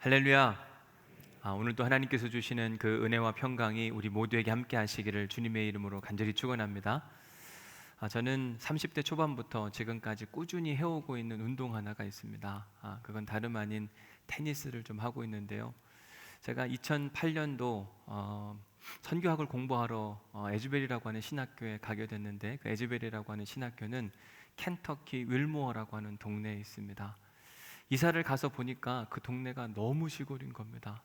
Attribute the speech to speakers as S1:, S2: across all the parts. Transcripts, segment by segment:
S1: 할렐루야. 오늘도 하나님께서 주시는 그 은혜와 평강이 우리 모두에게 함께 하시기를 주님의 이름으로 간절히 축원합니다. 저는 30대 초반부터 지금까지 꾸준히 해오고 있는 운동 하나가 있습니다. 그건 다름 아닌 테니스를 좀 하고 있는데요. 제가 2008년도 선교학을 공부하러 에즈벨이라고 하는 신학교에 가게 됐는데, 그 에즈벨이라고 하는 신학교는 켄터키 윌모어라고 하는 동네에 있습니다. 이사를 가서 보니까 그 동네가 너무 시골인 겁니다.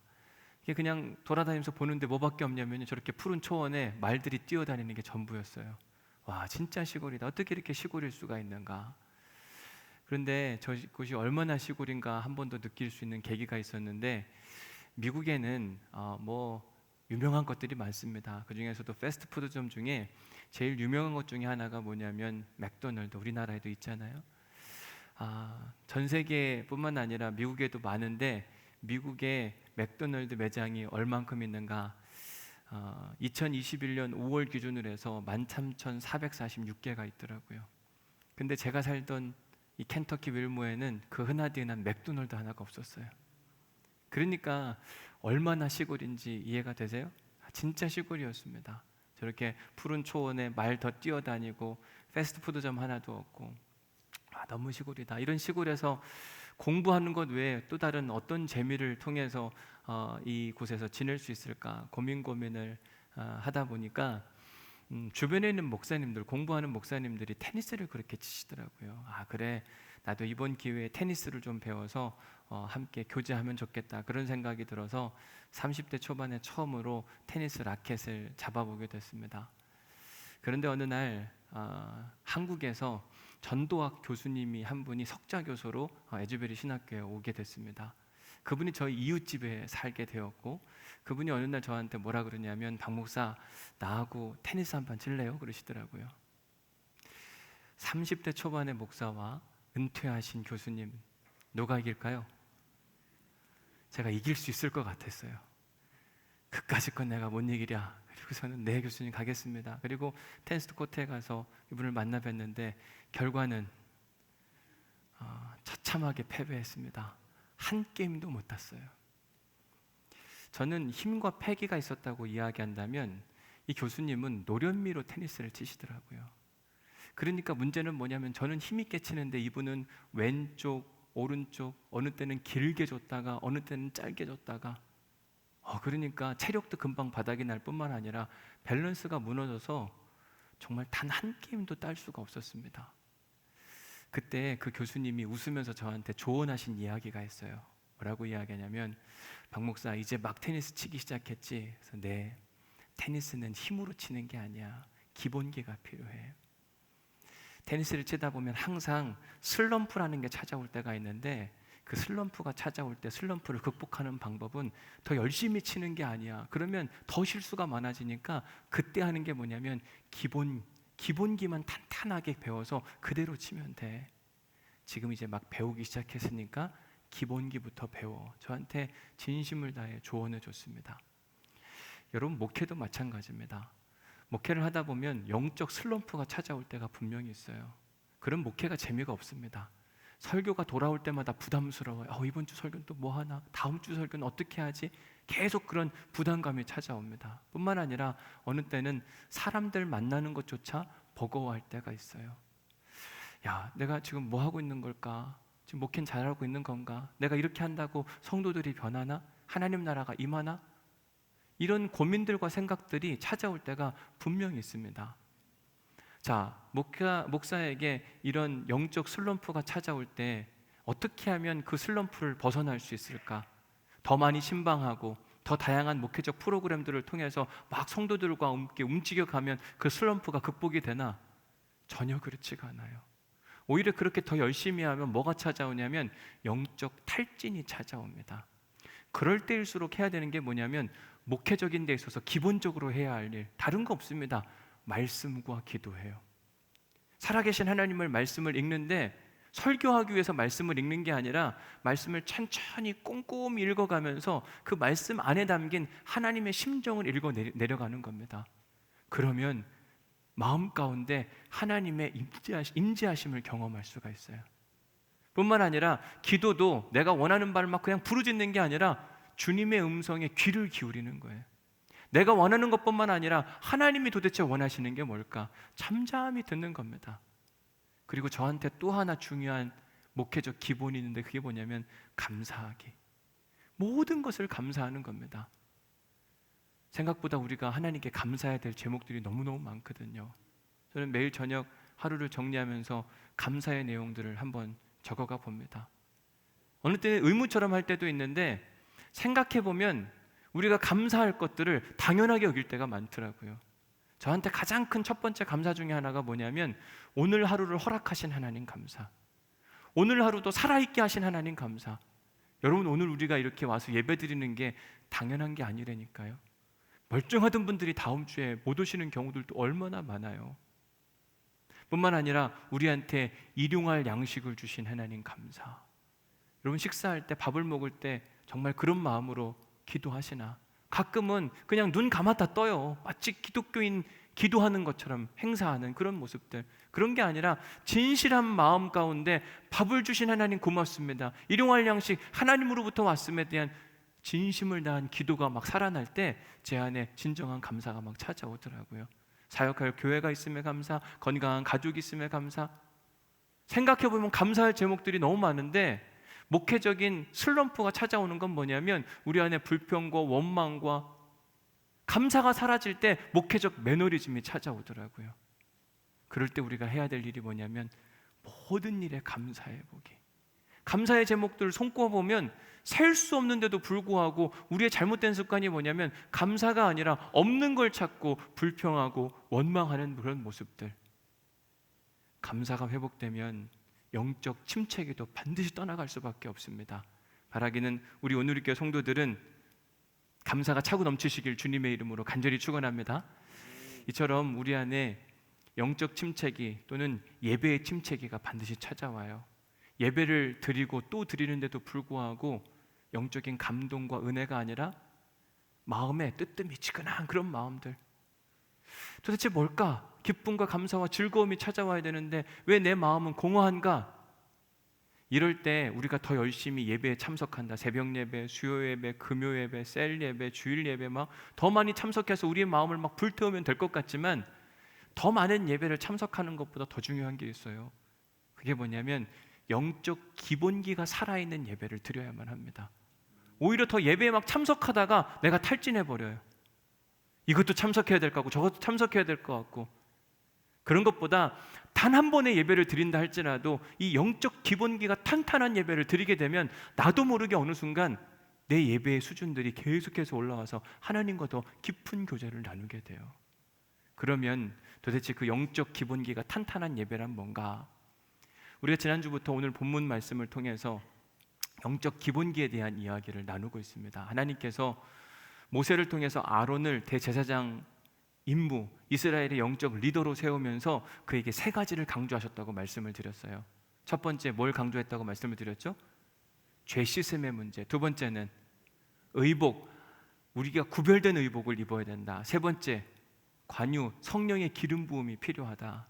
S1: 이게 그냥 돌아다니면서 보는데 뭐밖에 없냐면 저렇게 푸른 초원에 말들이 뛰어다니는 게 전부였어요. 와, 진짜 시골이다. 어떻게 이렇게 시골일 수가 있는가. 그런데 저곳이 얼마나 시골인가 한 번 더 느낄 수 있는 계기가 있었는데, 미국에는 유명한 것들이 많습니다. 그 중에서도 패스트푸드점 중에 제일 유명한 것 중에 하나가 뭐냐면 맥도날드, 우리나라에도 있잖아요. 전 세계뿐만 아니라 미국에도 많은데, 미국의 맥도날드 매장이 얼만큼 있는가? 2021년 5월 기준으로 해서 13,446개가 있더라고요. 근데 제가 살던 이 켄터키 윌모에는 그 흔하디흔한 맥도날드 하나가 없었어요. 그러니까 얼마나 시골인지 이해가 되세요? 진짜 시골이었습니다. 저렇게 푸른 초원에 말 더 뛰어다니고 패스트푸드점 하나도 없고, 너무 시골이다. 이런 시골에서 공부하는 것 외에 또 다른 어떤 재미를 통해서 이곳에서 지낼 수 있을까 고민을 하다 보니까 주변에 있는 목사님들, 공부하는 목사님들이 테니스를 그렇게 치시더라고요. 그래, 나도 이번 기회에 테니스를 좀 배워서 함께 교제하면 좋겠다, 그런 생각이 들어서 30대 초반에 처음으로 테니스 라켓을 잡아보게 됐습니다. 그런데 어느 날 한국에서 전도학 교수님이 한 분이 석좌 교수로 에즈베리 신학교에 오게 됐습니다. 그분이 저희 이웃집에 살게 되었고, 그분이 어느 날 저한테 뭐라 그러냐면, 박 목사, 나하고 테니스 한 판 칠래요? 그러시더라고요. 30대 초반의 목사와 은퇴하신 교수님, 누가 이길까요? 제가 이길 수 있을 것 같았어요. 그까짓 건 내가 못 이기랴. 그리고서는 네, 교수님 가겠습니다. 그리고 테니스 코트에 가서 이분을 만나 뵀는데, 결과는 처참하게 패배했습니다. 한 게임도 못 땄어요. 저는 힘과 패기가 있었다고 이야기한다면, 이 교수님은 노련미로 테니스를 치시더라고요. 그러니까 문제는 뭐냐면, 저는 힘있게 치는데 이분은 왼쪽, 오른쪽, 어느 때는 길게 줬다가 어느 때는 짧게 줬다가, 그러니까 체력도 금방 바닥이 날 뿐만 아니라 밸런스가 무너져서 정말 단 한 게임도 딸 수가 없었습니다. 그때 그 교수님이 웃으면서 저한테 조언하신 이야기가 있어요. 뭐라고 이야기하냐면, 박 목사, 이제 막 테니스 치기 시작했지? 그래서 네, 테니스는 힘으로 치는 게 아니야. 기본기가 필요해. 테니스를 치다 보면 항상 슬럼프라는 게 찾아올 때가 있는데, 그 슬럼프가 찾아올 때 슬럼프를 극복하는 방법은 더 열심히 치는 게 아니야. 그러면 더 실수가 많아지니까 그때 하는 게 뭐냐면, 기본기만 탄탄하게 배워서 그대로 치면 돼. 지금 이제 막 배우기 시작했으니까 기본기부터 배워. 저한테 진심을 다해 조언을 줬습니다. 여러분, 목회도 마찬가지입니다. 목회를 하다 보면 영적 슬럼프가 찾아올 때가 분명히 있어요. 그런 목회가 재미가 없습니다. 설교가 돌아올 때마다 부담스러워요. 이번 주 설교는 또 뭐 하나? 다음 주 설교는 어떻게 하지? 계속 그런 부담감이 찾아옵니다. 뿐만 아니라 어느 때는 사람들 만나는 것조차 버거워할 때가 있어요. 야, 내가 지금 뭐 하고 있는 걸까? 지금 목회는 잘하고 있는 건가? 내가 이렇게 한다고 성도들이 변하나? 하나님 나라가 임하나? 이런 고민들과 생각들이 찾아올 때가 분명히 있습니다. 자, 목사에게 이런 영적 슬럼프가 찾아올 때 어떻게 하면 그 슬럼프를 벗어날 수 있을까? 더 많이 신방하고 더 다양한 목회적 프로그램들을 통해서 막 성도들과 함께 움직여가면 그 슬럼프가 극복이 되나? 전혀 그렇지가 않아요. 오히려 그렇게 더 열심히 하면 뭐가 찾아오냐면, 영적 탈진이 찾아옵니다. 그럴 때일수록 해야 되는 게 뭐냐면, 목회적인 데 있어서 기본적으로 해야 할 일, 다른 거 없습니다. 말씀과 기도해요. 살아계신 하나님을 말씀을 읽는데, 설교하기 위해서 말씀을 읽는 게 아니라 말씀을 천천히 꼼꼼히 읽어가면서 그 말씀 안에 담긴 하나님의 심정을 읽어 내려가는 겁니다. 그러면 마음 가운데 하나님의 임재하심을 경험할 수가 있어요. 뿐만 아니라 기도도 내가 원하는 바를 막 그냥 부르짖는 게 아니라 주님의 음성에 귀를 기울이는 거예요. 내가 원하는 것뿐만 아니라 하나님이 도대체 원하시는 게 뭘까? 잠잠히 듣는 겁니다. 그리고 저한테 또 하나 중요한 목회적 기본이 있는데 그게 뭐냐면 감사하기. 모든 것을 감사하는 겁니다. 생각보다 우리가 하나님께 감사해야 될 제목들이 너무너무 많거든요. 저는 매일 저녁 하루를 정리하면서 감사의 내용들을 한번 적어가 봅니다. 어느 때는 의무처럼 할 때도 있는데 생각해보면 우리가 감사할 것들을 당연하게 여길 때가 많더라고요. 저한테 가장 큰 첫 번째 감사 중에 하나가 뭐냐면 오늘 하루를 허락하신 하나님 감사, 오늘 하루도 살아있게 하신 하나님 감사. 여러분, 오늘 우리가 이렇게 와서 예배드리는 게 당연한 게 아니라니까요. 멀쩡하던 분들이 다음 주에 못 오시는 경우들도 얼마나 많아요. 뿐만 아니라 우리한테 일용할 양식을 주신 하나님 감사. 여러분, 식사할 때, 밥을 먹을 때 정말 그런 마음으로 기도하시나? 가끔은 그냥 눈 감았다 떠요. 마치 기독교인 기도하는 것처럼 행사하는 그런 모습들. 그런 게 아니라 진실한 마음 가운데 밥을 주신 하나님 고맙습니다, 일용할 양식 하나님으로부터 왔음에 대한 진심을 다한 기도가 막 살아날 때 제 안에 진정한 감사가 막 찾아오더라고요. 사역할 교회가 있음에 감사, 건강한 가족이 있음에 감사. 생각해보면 감사할 제목들이 너무 많은데 목회적인 슬럼프가 찾아오는 건 뭐냐면 우리 안에 불평과 원망과 감사가 사라질 때 목회적 매너리즘이 찾아오더라고요. 그럴 때 우리가 해야 될 일이 뭐냐면 모든 일에 감사해보기. 감사의 제목들을 손꼽아보면 셀 수 없는데도 불구하고 우리의 잘못된 습관이 뭐냐면 감사가 아니라 없는 걸 찾고 불평하고 원망하는 그런 모습들. 감사가 회복되면 영적 침체기도 반드시 떠나갈 수밖에 없습니다. 바라기는 우리 오늘교회 성도들은 감사가 차고 넘치시길 주님의 이름으로 간절히 축원합니다. 이처럼 우리 안에 영적 침체기 또는 예배의 침체기가 반드시 찾아와요. 예배를 드리고 또 드리는데도 불구하고 영적인 감동과 은혜가 아니라 마음에 뜨뜻미지근한 그런 마음들. 도대체 뭘까? 기쁨과 감사와 즐거움이 찾아와야 되는데 왜 내 마음은 공허한가? 이럴 때 우리가 더 열심히 예배에 참석한다. 새벽 예배, 수요 예배, 금요 예배, 셀 예배, 주일 예배 막 더 많이 참석해서 우리의 마음을 막 불태우면 될 것 같지만 더 많은 예배를 참석하는 것보다 더 중요한 게 있어요. 그게 뭐냐면 영적 기본기가 살아있는 예배를 드려야만 합니다. 오히려 더 예배에 막 참석하다가 내가 탈진해버려요. 이것도 참석해야 될 것 같고 저것도 참석해야 될 것 같고. 그런 것보다 단 한 번의 예배를 드린다 할지라도 이 영적 기본기가 탄탄한 예배를 드리게 되면 나도 모르게 어느 순간 내 예배의 수준들이 계속해서 올라와서 하나님과 더 깊은 교제를 나누게 돼요. 그러면 도대체 그 영적 기본기가 탄탄한 예배란 뭔가? 우리가 지난주부터 오늘 본문 말씀을 통해서 영적 기본기에 대한 이야기를 나누고 있습니다. 하나님께서 모세를 통해서 아론을 대제사장 임무, 이스라엘의 영적 리더로 세우면서 그에게 세 가지를 강조하셨다고 말씀을 드렸어요. 첫 번째 뭘 강조했다고 말씀을 드렸죠? 죄 씻음의 문제. 두 번째는 의복, 우리가 구별된 의복을 입어야 된다. 세 번째, 관유, 성령의 기름 부음이 필요하다.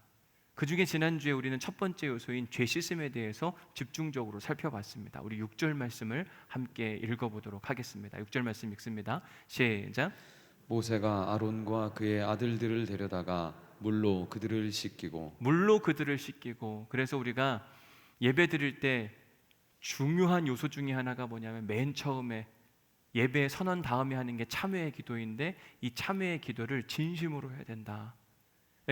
S1: 그 중에 지난주에 우리는 첫 번째 요소인 죄 씻음에 대해서 집중적으로 살펴봤습니다. 우리 6절 말씀을 함께 읽어보도록 하겠습니다. 6절 말씀 읽습니다. 시작.
S2: 모세가 아론과 그의 아들들을 데려다가 물로 그들을 씻기고.
S1: 그래서 우리가 예배 드릴 때 중요한 요소 중에 하나가 뭐냐면 맨 처음에 예배 선언 다음에 하는 게 참회의 기도인데 이 참회의 기도를 진심으로 해야 된다.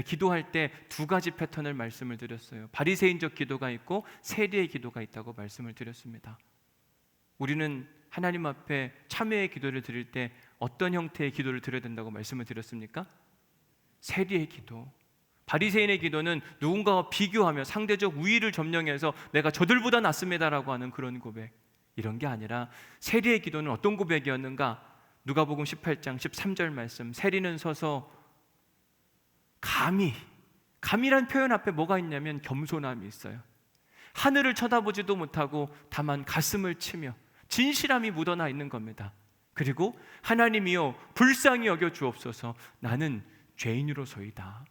S1: 기도할 때 두 가지 패턴을 말씀을 드렸어요. 바리새인적 기도가 있고 세리의 기도가 있다고 말씀을 드렸습니다. 우리는 하나님 앞에 참회의 기도를 드릴 때 어떤 형태의 기도를 드려야 된다고 말씀을 드렸습니까? 세리의 기도. 바리새인의 기도는 누군가와 비교하며 상대적 우위를 점령해서 내가 저들보다 낫습니다라고 하는 그런 고백. 이런 게 아니라 세리의 기도는 어떤 고백이었는가? 누가복음 18장 13절 말씀. 세리는 서서 감이란 표현 앞에 뭐가 있냐면 겸손함이 있어요. 하늘을 쳐다보지도 못하고 다만 가슴을 치며 진실함이 묻어나 있는 겁니다. 그리고 하나님이여 불쌍히 여겨 주옵소서, 나는 죄인으로소이다.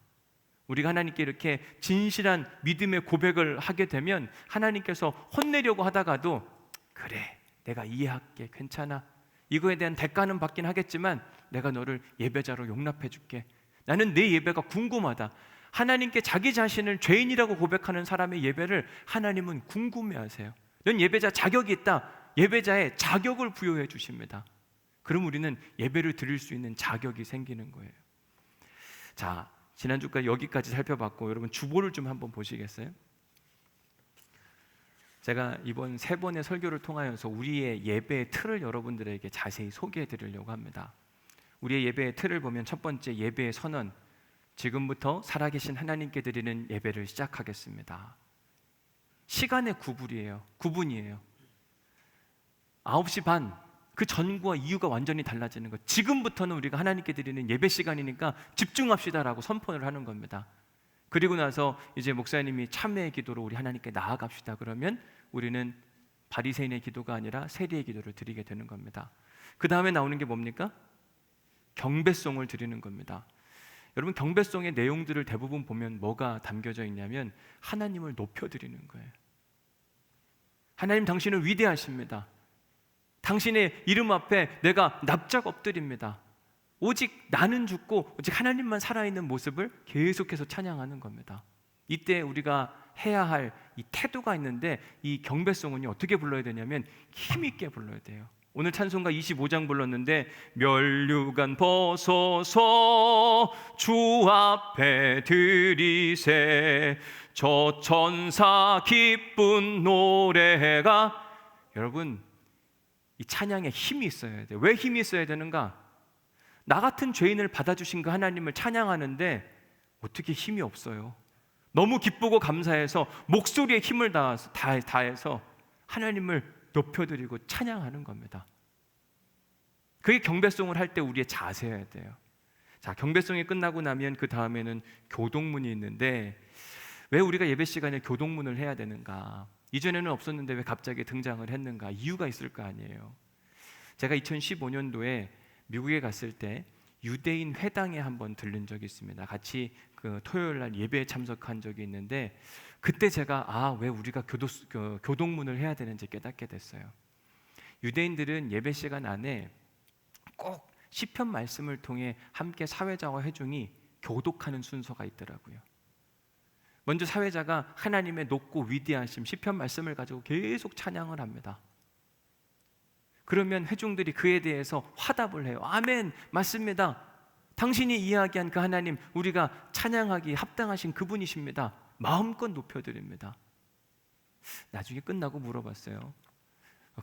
S1: 우리가 하나님께 이렇게 진실한 믿음의 고백을 하게 되면 하나님께서 혼내려고 하다가도 그래, 내가 이해할게, 괜찮아, 이거에 대한 대가는 받긴 하겠지만 내가 너를 예배자로 용납해 줄게. 나는 내 예배가 궁금하다. 하나님께 자기 자신을 죄인이라고 고백하는 사람의 예배를 하나님은 궁금해하세요. 넌 예배자 자격이 있다. 예배자의 자격을 부여해 주십니다. 그럼 우리는 예배를 드릴 수 있는 자격이 생기는 거예요. 자, 지난주까지 여기까지 살펴봤고 여러분 주보를 좀 한번 보시겠어요? 제가 이번 3번의 설교를 통하여서 우리의 예배의 틀을 여러분들에게 자세히 소개해 드리려고 합니다. 우리의 예배의 틀을 보면 첫 번째, 예배의 선언. 지금부터 살아계신 하나님께 드리는 예배를 시작하겠습니다. 시간의 구분이에요. 9시 반, 그 전과 이유가 완전히 달라지는 것. 지금부터는 우리가 하나님께 드리는 예배 시간이니까 집중합시다라고 선포를 하는 겁니다. 그리고 나서 이제 목사님이 참회의 기도로 우리 하나님께 나아갑시다 그러면 우리는 바리새인의 기도가 아니라 세리의 기도를 드리게 되는 겁니다. 그 다음에 나오는 게 뭡니까? 경배송을 드리는 겁니다. 여러분, 경배송의 내용들을 대부분 보면 뭐가 담겨져 있냐면 하나님을 높여드리는 거예요. 하나님, 당신은 위대하십니다. 당신의 이름 앞에 내가 납작 엎드립니다. 오직 나는 죽고 오직 하나님만 살아있는 모습을 계속해서 찬양하는 겁니다. 이때 우리가 해야 할 이 태도가 있는데 이 경배송은요, 어떻게 불러야 되냐면 힘있게 불러야 돼요. 오늘 찬송가 25장 불렀는데 면류관 벗어서 주 앞에 들이세 저 천사 기쁜 노래가. 여러분, 이 찬양에 힘이 있어야 돼요. 왜 힘이 있어야 되는가? 나 같은 죄인을 받아주신 그 하나님을 찬양하는데 어떻게 힘이 없어요? 너무 기쁘고 감사해서 목소리에 힘을 다해서 하나님을 높여드리고 찬양하는 겁니다. 그게 경배송을 할 때 우리의 자세여야 돼요. 자, 경배송이 끝나고 나면 그 다음에는 교동문이 있는데 왜 우리가 예배 시간에 교동문을 해야 되는가? 이전에는 없었는데 왜 갑자기 등장을 했는가? 이유가 있을 거 아니에요. 제가 2015년도에 미국에 갔을 때 유대인 회당에 한번 들른 적이 있습니다. 같이 그 토요일 날 예배에 참석한 적이 있는데 그때 제가 왜 우리가 교동문을 해야 되는지 깨닫게 됐어요. 유대인들은 예배 시간 안에 꼭 시편 말씀을 통해 함께 사회자와 회중이 교독하는 순서가 있더라고요. 먼저 사회자가 하나님의 높고 위대하심 시편 말씀을 가지고 계속 찬양을 합니다. 그러면 회중들이 그에 대해서 화답을 해요. 아멘, 맞습니다. 당신이 이야기한 그 하나님, 우리가 찬양하기 합당하신 그분이십니다. 마음껏 높여드립니다. 나중에 끝나고 물어봤어요.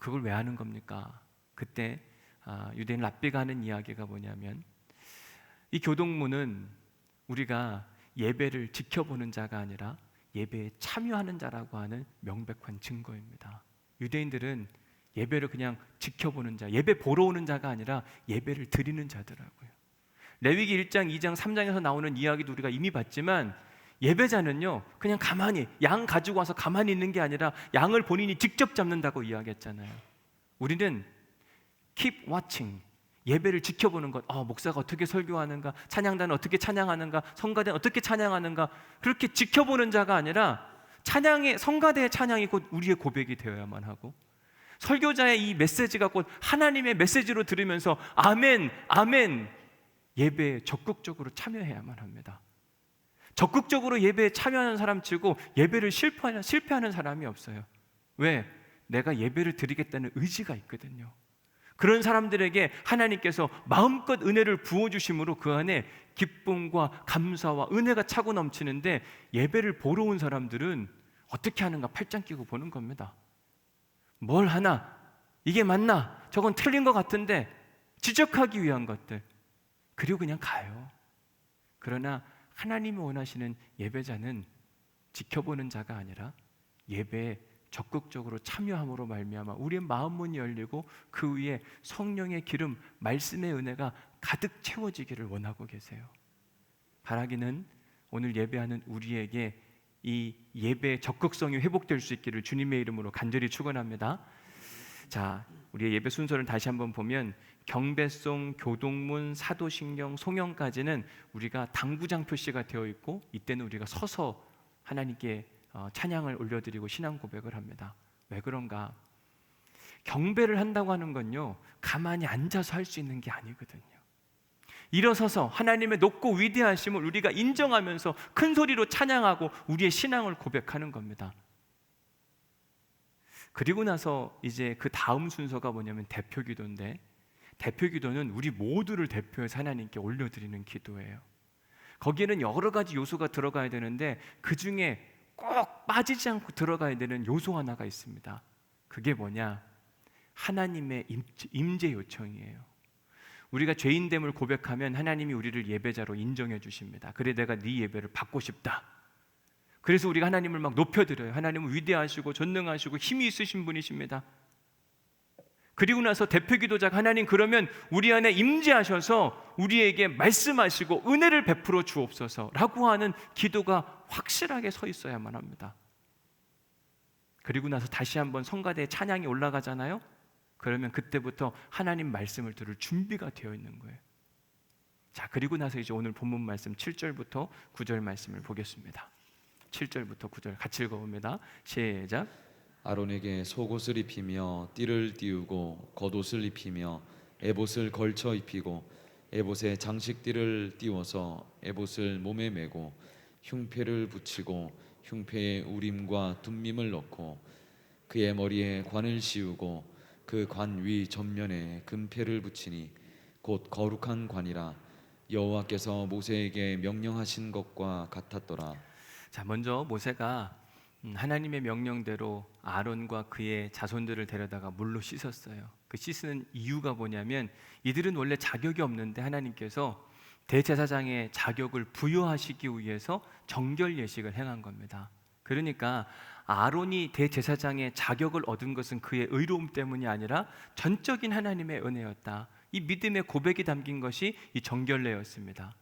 S1: 그걸 왜 하는 겁니까? 그때 유대인 랍비가 하는 이야기가 뭐냐면 이 교동문은 우리가 예배를 지켜보는 자가 아니라 예배에 참여하는 자라고 하는 명백한 증거입니다. 유대인들은 예배를 그냥 지켜보는 자, 예배 보러 오는 자가 아니라 예배를 드리는 자더라고요. 레위기 1장, 2장, 3장에서 나오는 이야기도 우리가 이미 봤지만 예배자는요, 그냥 가만히 양 가지고 와서 가만히 있는 게 아니라 양을 본인이 직접 잡는다고 이야기했잖아요. 우리는 keep watching, 예배를 지켜보는 것. 목사가 어떻게 설교하는가, 찬양단은 어떻게 찬양하는가, 성가대는 어떻게 찬양하는가, 그렇게 지켜보는 자가 아니라 성가대의 찬양이 곧 우리의 고백이 되어야만 하고 설교자의 이 메시지가 곧 하나님의 메시지로 들으면서 아멘, 아멘, 예배에 적극적으로 참여해야만 합니다. 적극적으로 예배에 참여하는 사람 치고 예배를 실패하는 사람이 없어요. 왜? 내가 예배를 드리겠다는 의지가 있거든요. 그런 사람들에게 하나님께서 마음껏 은혜를 부어주심으로 그 안에 기쁨과 감사와 은혜가 차고 넘치는데 예배를 보러 온 사람들은 어떻게 하는가 팔짱 끼고 보는 겁니다. 뭘 하나? 이게 맞나? 저건 틀린 것 같은데 지적하기 위한 것들. 그리고 그냥 가요. 그러나 하나님이 원하시는 예배자는 지켜보는 자가 아니라 예배에 적극적으로 참여함으로 말미암아 우리의 마음문이 열리고 그 위에 성령의 기름, 말씀의 은혜가 가득 채워지기를 원하고 계세요. 바라기는 오늘 예배하는 우리에게 이 예배의 적극성이 회복될 수 있기를 주님의 이름으로 간절히 축원합니다. 자, 우리의 예배 순서를 다시 한번 보면 경배송, 교동문, 사도신경, 송영까지는 우리가 당구장 표시가 되어 있고 이때는 우리가 서서 하나님께 찬양을 올려드리고 신앙 고백을 합니다. 왜 그런가? 경배를 한다고 하는 건요, 가만히 앉아서 할 수 있는 게 아니거든요. 일어서서 하나님의 높고 위대하심을 우리가 인정하면서 큰 소리로 찬양하고 우리의 신앙을 고백하는 겁니다. 그리고 나서 이제 그 다음 순서가 뭐냐면 대표기도인데, 대표기도는 우리 모두를 대표해서 하나님께 올려드리는 기도예요. 거기에는 여러 가지 요소가 들어가야 되는데 그 중에 꼭 빠지지 않고 들어가야 되는 요소 하나가 있습니다. 그게 뭐냐? 하나님의 임재 요청이에요. 우리가 죄인됨을 고백하면 하나님이 우리를 예배자로 인정해 주십니다. 그래 내가 네 예배를 받고 싶다. 그래서 우리가 하나님을 막 높여드려요. 하나님은 위대하시고 전능하시고 힘이 있으신 분이십니다. 그리고 나서 대표기도자가 하나님 그러면 우리 안에 임재하셔서 우리에게 말씀하시고 은혜를 베풀어 주옵소서라고 하는 기도가 확실하게 서 있어야만 합니다. 그리고 나서 다시 한번 성가대에 찬양이 올라가잖아요. 그러면 그때부터 하나님 말씀을 들을 준비가 되어 있는 거예요. 자, 그리고 나서 이제 오늘 본문 말씀 7절부터 9절 말씀을 보겠습니다. 7절부터 9절 같이 읽어봅니다. 시작.
S2: 아론에게 속옷을 입히며 띠를 띄우고 겉옷을 입히며 에봇을 걸쳐 입히고 에봇에 장식띠를 띄워서 에봇을 몸에 메고 흉패를 붙이고 흉패에 우림과 둠밈을 넣고 그의 머리에 관을 씌우고 그 관 위 전면에 금패를 붙이니 곧 거룩한 관이라 여호와께서 모세에게 명령하신 것과 같았더라.
S1: 자, 먼저 모세가 하나님의 명령대로 아론과 그의 자손들을 데려다가 물로 씻었어요. 그 씻는 이유가 뭐냐면 이들은 원래 자격이 없는데 하나님께서 대제사장의 자격을 부여하시기 위해서 정결 예식을 행한 겁니다. 그러니까 아론이 대제사장의 자격을 얻은 것은 그의 의로움 때문이 아니라 전적인 하나님의 은혜였다. 이 믿음의 고백이 담긴 것이 이 정결례였습니다.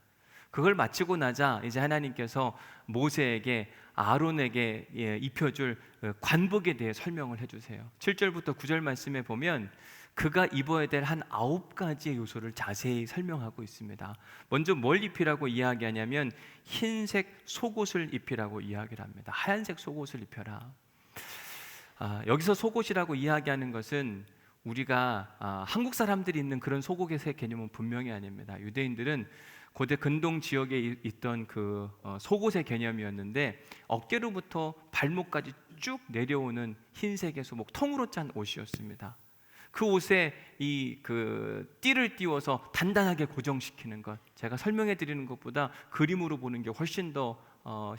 S1: 그걸 마치고 나자 이제 하나님께서 모세에게 아론에게 입혀줄 관복에 대해 설명을 해주세요. 7절부터 9절 말씀에 보면 그가 입어야 될 한 9가지의 요소를 자세히 설명하고 있습니다. 먼저 뭘 입히라고 이야기하냐면 흰색 속옷을 입히라고 이야기를 합니다. 하얀색 속옷을 입혀라. 여기서 속옷이라고 이야기하는 것은 우리가 한국 사람들이 입는 그런 속옷의 개념은 분명히 아닙니다. 유대인들은 고대 근동 지역에 있던 그 속옷의 개념이었는데 어깨로부터 발목까지 쭉 내려오는 흰색의 소복, 통으로 짠 옷이었습니다. 그 옷에 그 띠를 띄워서 단단하게 고정시키는 것, 제가 설명해 드리는 것보다 그림으로 보는 게 훨씬 더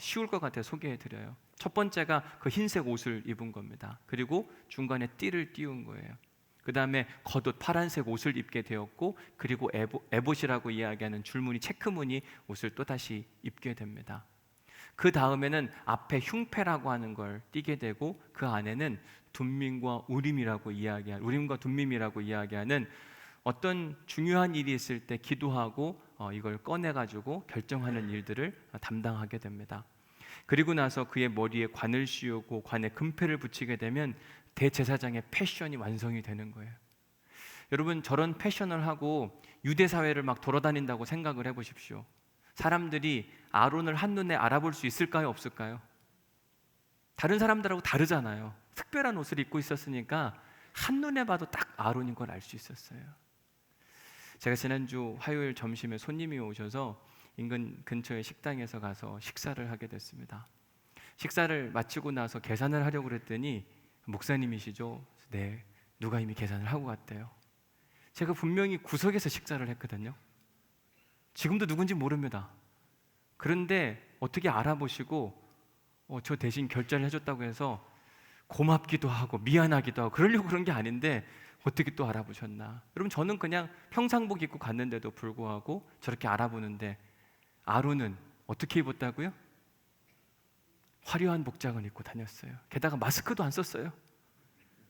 S1: 쉬울 것 같아서 소개해 드려요. 첫 번째가 그 흰색 옷을 입은 겁니다. 그리고 중간에 띠를 띄운 거예요. 그 다음에 겉옷 파란색 옷을 입게 되었고, 그리고 에봇이라고 이야기하는 줄무늬 체크무늬 옷을 또 다시 입게 됩니다. 그 다음에는 앞에 흉패라고 하는 걸 띠게 되고, 그 안에는 둠밈과 우림이라고 이야기하는, 우림과 둠밈이라고 이야기하는 어떤 중요한 일이 있을 때 기도하고 이걸 꺼내가지고 결정하는 일들을 담당하게 됩니다. 그리고 나서 그의 머리에 관을 씌우고 관에 금패를 붙이게 되면 대제사장의 패션이 완성이 되는 거예요. 여러분, 저런 패션을 하고 유대 사회를 막 돌아다닌다고 생각을 해보십시오. 사람들이 아론을 한눈에 알아볼 수 있을까요, 없을까요? 다른 사람들하고 다르잖아요. 특별한 옷을 입고 있었으니까 한눈에 봐도 딱 아론인 걸 알 수 있었어요. 제가 지난주 화요일 점심에 손님이 오셔서 인근 근처의 식당에서 가서 식사를 하게 됐습니다. 식사를 마치고 나서 계산을 하려고 그랬더니 목사님이시죠? 네, 누가 이미 계산을 하고 갔대요. 제가 분명히 구석에서 식사를 했거든요. 지금도 누군지 모릅니다. 그런데 어떻게 알아보시고 저 대신 결제를 해줬다고 해서 고맙기도 하고 미안하기도 하고 그러려고 그런 게 아닌데 어떻게 또 알아보셨나? 여러분, 저는 그냥 평상복 입고 갔는데도 불구하고 저렇게 알아보는데 아론은 어떻게 입었다고요? 화려한 복장을 입고 다녔어요. 게다가 마스크도 안 썼어요.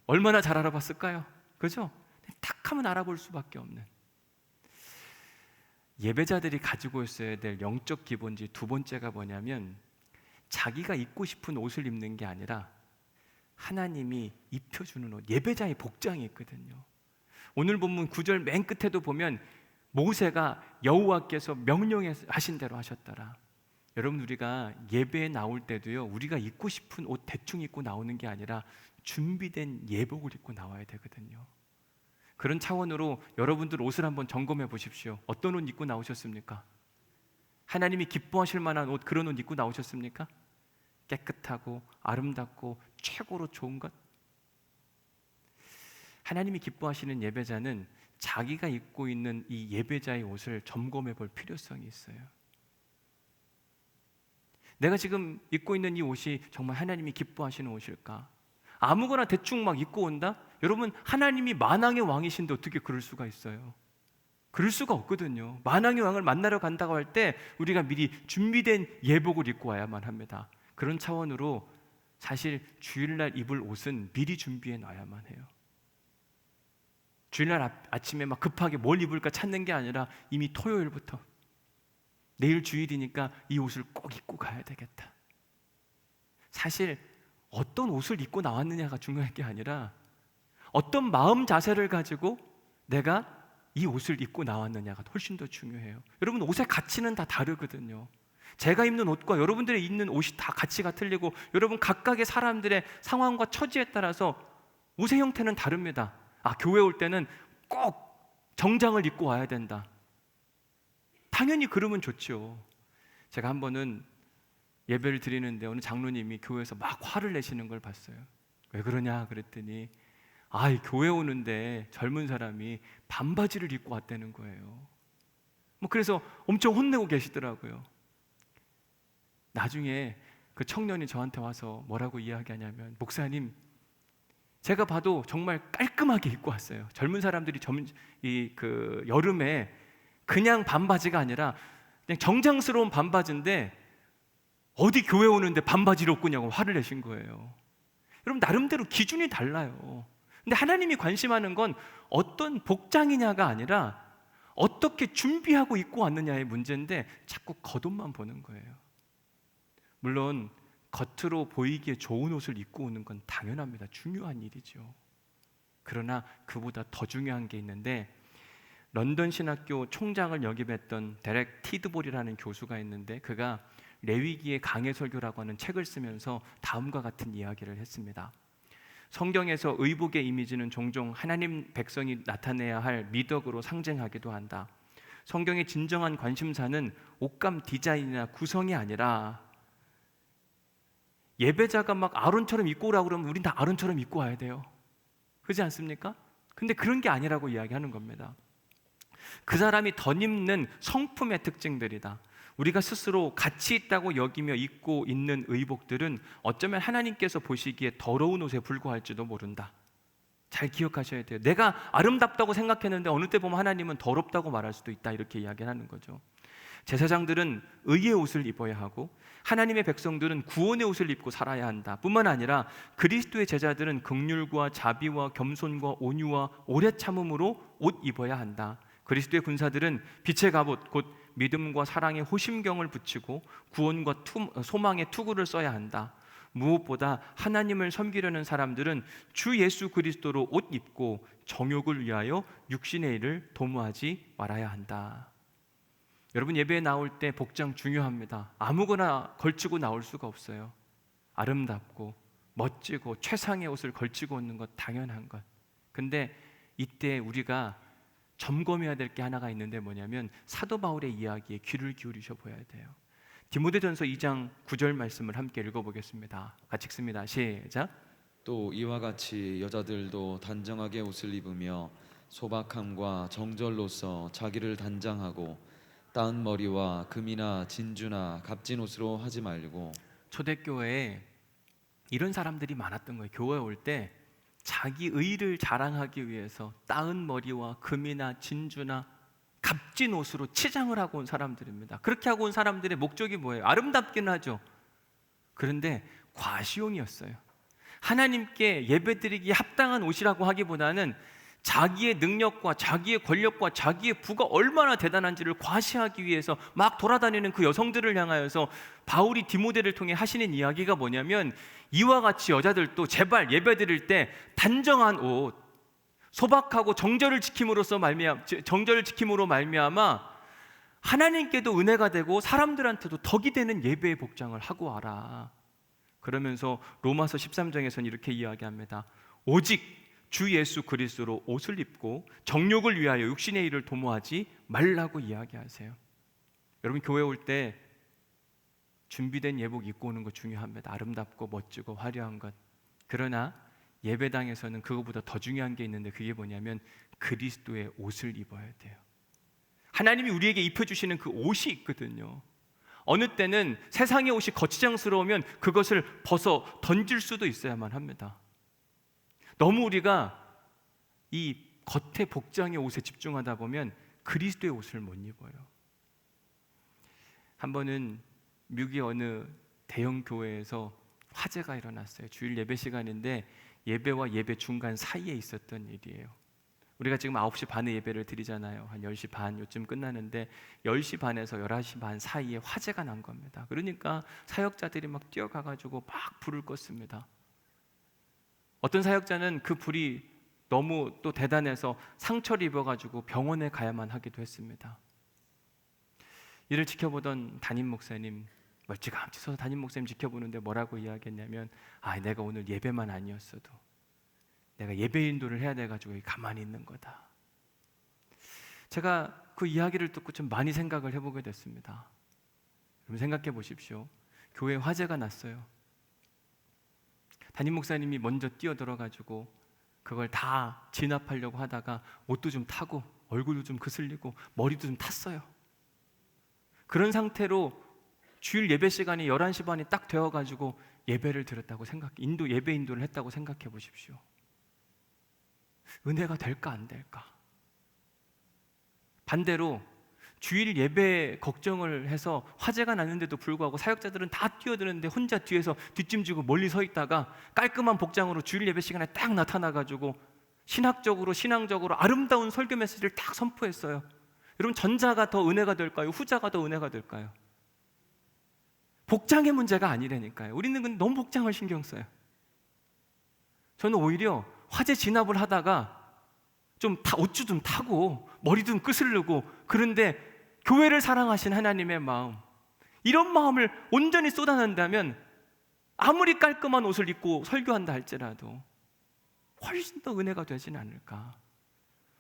S1: 얼마나 잘 알아봤을까요? 그죠? 탁 하면 알아볼 수밖에 없는. 예배자들이 가지고 있어야 될 영적 기본지 두 번째가 뭐냐면 자기가 입고 싶은 옷을 입는 게 아니라 하나님이 입혀주는 옷, 예배자의 복장이 있거든요. 오늘 본문 9절 맨 끝에도 보면 모세가 여호와께서 명령하신 대로 하셨더라. 여러분, 우리가 예배에 나올 때도요, 우리가 입고 싶은 옷 대충 입고 나오는 게 아니라 준비된 예복을 입고 나와야 되거든요. 그런 차원으로 여러분들 옷을 한번 점검해 보십시오. 어떤 옷 입고 나오셨습니까? 하나님이 기뻐하실 만한 옷, 그런 옷 입고 나오셨습니까? 깨끗하고 아름답고 최고로 좋은 것. 하나님이 기뻐하시는 예배자는 자기가 입고 있는 이 예배자의 옷을 점검해 볼 필요성이 있어요. 내가 지금 입고 있는 이 옷이 정말 하나님이 기뻐하시는 옷일까? 아무거나 대충 막 입고 온다? 여러분, 하나님이 만왕의 왕이신데 어떻게 그럴 수가 있어요? 그럴 수가 없거든요. 만왕의 왕을 만나러 간다고 할 때 우리가 미리 준비된 예복을 입고 와야만 합니다. 그런 차원으로 사실 주일날 입을 옷은 미리 준비해 놔야만 해요. 주일날 아침에 막 급하게 뭘 입을까 찾는 게 아니라 이미 토요일부터 내일 주일이니까 이 옷을 꼭 입고 가야 되겠다. 사실 어떤 옷을 입고 나왔느냐가 중요한 게 아니라 어떤 마음 자세를 가지고 내가 이 옷을 입고 나왔느냐가 훨씬 더 중요해요. 여러분, 옷의 가치는 다 다르거든요. 제가 입는 옷과 여러분들이 입는 옷이 다 가치가 틀리고 여러분 각각의 사람들의 상황과 처지에 따라서 옷의 형태는 다릅니다. 교회 올 때는 꼭 정장을 입고 와야 된다. 당연히 그러면 좋죠. 제가 한 번은 예배를 드리는데 어느 장로님이 교회에서 막 화를 내시는 걸 봤어요. 왜 그러냐 그랬더니 교회 오는데 젊은 사람이 반바지를 입고 왔다는 거예요. 그래서 엄청 혼내고 계시더라고요. 나중에 그 청년이 저한테 와서 뭐라고 이야기하냐면, 목사님, 제가 봐도 정말 깔끔하게 입고 왔어요. 젊은 사람들이 여름에 그냥 반바지가 아니라 그냥 정장스러운 반바지인데 어디 교회 오는데 반바지를 입고 오냐고 화를 내신 거예요. 여러분, 나름대로 기준이 달라요. 근데 하나님이 관심하는 건 어떤 복장이냐가 아니라 어떻게 준비하고 입고 왔느냐의 문제인데 자꾸 겉옷만 보는 거예요. 물론 겉으로 보이기에 좋은 옷을 입고 오는 건 당연합니다. 중요한 일이죠. 그러나 그보다 더 중요한 게 있는데, 런던 신학교 총장을 역임했던 데렉 티드볼이라는 교수가 있는데 그가 레위기의 강해 설교라고 하는 책을 쓰면서 다음과 같은 이야기를 했습니다. 성경에서 의복의 이미지는 종종 하나님 백성이 나타내야 할 미덕으로 상징하기도 한다. 성경의 진정한 관심사는 옷감 디자인이나 구성이 아니라 예배자가 막 아론처럼 입고 오라고 그러면 우린 다 아론처럼 입고 와야 돼요. 그렇지 않습니까? 근데 그런 게 아니라고 이야기하는 겁니다. 그 사람이 덧입는 성품의 특징들이다. 우리가 스스로 가치 있다고 여기며 입고 있는 의복들은 어쩌면 하나님께서 보시기에 더러운 옷에 불과할지도 모른다. 잘 기억하셔야 돼요. 내가 아름답다고 생각했는데 어느 때 보면 하나님은 더럽다고 말할 수도 있다, 이렇게 이야기하는 거죠. 제사장들은 의의 옷을 입어야 하고 하나님의 백성들은 구원의 옷을 입고 살아야 한다. 뿐만 아니라 그리스도의 제자들은 긍휼과 자비와 겸손과 온유와 오래 참음으로 옷 입어야 한다. 그리스도의 군사들은 빛의 갑옷 곧 믿음과 사랑의 호심경을 붙이고 구원과 소망의 투구를 써야 한다. 무엇보다 하나님을 섬기려는 사람들은 주 예수 그리스도로 옷 입고 정욕을 위하여 육신의 일을 도모하지 말아야 한다. 여러분, 예배에 나올 때 복장 중요합니다. 아무거나 걸치고 나올 수가 없어요. 아름답고 멋지고 최상의 옷을 걸치고 오는 것 당연한 것. 근데 이때 우리가 점검해야 될 게 하나가 있는데 뭐냐면 사도 바울의 이야기에 귀를 기울이셔 보아야 돼요. 디모데전서 2장 9절 말씀을 함께 읽어보겠습니다. 같이 읽습니다. 시작.
S2: 또 이와 같이 여자들도 단정하게 옷을 입으며 소박함과 정절로서 자기를 단장하고 따은 머리와 금이나 진주나 값진 옷으로 하지 말고.
S1: 초대교회에 이런 사람들이 많았던 거예요. 교회에 올 때 자기 의를 자랑하기 위해서 따은 머리와 금이나 진주나 값진 옷으로 치장을 하고 온 사람들입니다. 그렇게 하고 온 사람들의 목적이 뭐예요? 아름답기는 하죠. 그런데 과시용이었어요. 하나님께 예배드리기에 합당한 옷이라고 하기보다는 자기의 능력과 자기의 권력과 자기의 부가 얼마나 대단한지를 과시하기 위해서 막 돌아다니는 그 여성들을 향하여서 바울이 디모데를 통해 하시는 이야기가 뭐냐면, 이와 같이 여자들도 제발 예배드릴 때 단정한 옷, 소박하고 정절을 지킴으로 말미암아 하나님께도 은혜가 되고 사람들한테도 덕이 되는 예배의 복장을 하고 와라. 그러면서 로마서 13장에서는 이렇게 이야기합니다. 오직 주 예수 그리스도로 옷을 입고 정욕을 위하여 육신의 일을 도모하지 말라고 이야기하세요. 여러분, 교회 올 때 준비된 예복 입고 오는 거 중요합니다. 아름답고 멋지고 화려한 것. 그러나 예배당에서는 그거보다 더 중요한 게 있는데, 그게 뭐냐면 그리스도의 옷을 입어야 돼요. 하나님이 우리에게 입혀주시는 그 옷이 있거든요. 어느 때는 세상의 옷이 거치장스러우면 그것을 벗어 던질 수도 있어야만 합니다. 너무 우리가 이 겉의 복장의 옷에 집중하다 보면 그리스도의 옷을 못 입어요. 한 번은 미국의 어느 대형 교회에서 화재가 일어났어요. 주일 예배 시간인데 예배와 예배 중간 사이에 있었던 일이에요. 우리가 지금 9시 반에 예배를 드리잖아요. 한 10시 반 요쯤 끝나는데 10시 반에서 11시 반 사이에 화재가 난 겁니다. 그러니까 사역자들이 막 뛰어가가지고 막 불을 껐습니다. 어떤 사역자는 그 불이 너무 또 대단해서 상처를 입어가지고 병원에 가야만 하기도 했습니다. 이를 지켜보던 담임 목사님, 멀찌감치 서서 담임 목사님 지켜보는데 뭐라고 이야기했냐면, 내가 오늘 예배만 아니었어도 내가 예배 인도를 해야 돼가지고 가만히 있는 거다. 제가 그 이야기를 듣고 좀 많이 생각을 해보게 됐습니다. 여러분, 생각해 보십시오. 교회에 화재가 났어요. 담임 목사님이 먼저 뛰어들어가지고 그걸 다 진압하려고 하다가 옷도 좀 타고 얼굴도 좀 그슬리고 머리도 좀 탔어요. 그런 상태로 주일 예배 시간이 11시 반이 딱 되어가지고 예배를 드렸다고 예배 인도를 했다고 생각해 보십시오. 은혜가 될까 안 될까? 반대로 주일 예배 걱정을 해서 화재가 났는데도 불구하고 사역자들은 다 뛰어드는데 혼자 뒤에서 뒷짐지고 멀리 서 있다가 깔끔한 복장으로 주일 예배 시간에 딱 나타나가지고 신앙적으로 아름다운 설교 메시지를 딱 선포했어요. 여러분, 전자가 더 은혜가 될까요? 후자가 더 은혜가 될까요? 복장의 문제가 아니라니까요. 우리는 근데 너무 복장을 신경 써요. 저는 오히려 화재 진압을 하다가 옷도 좀 타고 머리도 좀 끄슬르고, 그런데 교회를 사랑하신 하나님의 마음, 이런 마음을 온전히 쏟아낸다면 아무리 깔끔한 옷을 입고 설교한다 할지라도 훨씬 더 은혜가 되진 않을까.